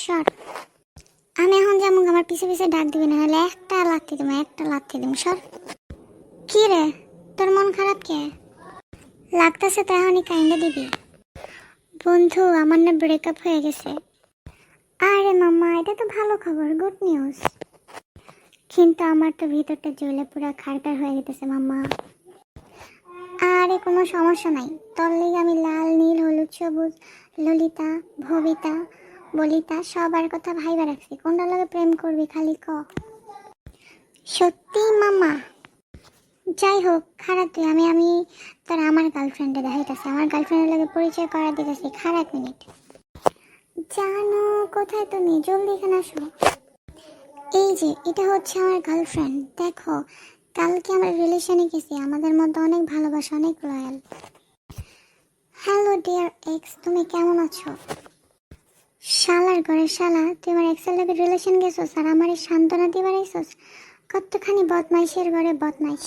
সর। আমি এখন যেমন আমার পিছে পিছে ডাক দিবি না, নাহলে একটা লাথি দিম সর। কি রে, তোর মন খারাপ কে? লাগতেছে তো এখনই কাইন্ডা দিবি। বন্ধু, আমার না ব্রেকআপ হয়ে গেছে। আরে মামা, এটা তো ভালো খবর, গুড নিউজ। কিন্তু আমার তো ভিতরটা জ্বলে পুরা খারখার হয়ে গেছে মামা। আরে কোনো সমস্যা নাই, তোর লিগে আমি লাল নীল হলুদ সবুজ ললিতা ভবিতা বলিতা সবার কথা ভাইবা রাখছি। কোনটা লগে প্রেম করবি খালি ক। সত্যি মামা? যাই হোক, খারাপ তুই। আমি তোর আমার গার্লফ্রেন্ডে দেখাইতেছি, আমার গার্লফ্রেন্ডের লগে পরিচয় করা দিতেছি। খারাপ মিনিট। জানো কোথায় তুমি? জলদি এখানে আসো। এই যে এটা হচ্ছে আমার গার্লফ্রেন্ড, দেখো কালকে আমরা রিলেশনে গেছি, আমাদের মধ্যে অনেক ভালোবাসা, অনেক লয়াল। হ্যালো ডিয়ার এক্স, তুমি কেমন আছো? শালার ঘরে শালা, তুই আমার এক্সের লগে রিলেশন গেছস আর আমার সান্ত্বনা দিবার আইসস? কতখানি বদমাইশের ঘরে বদমাইশ।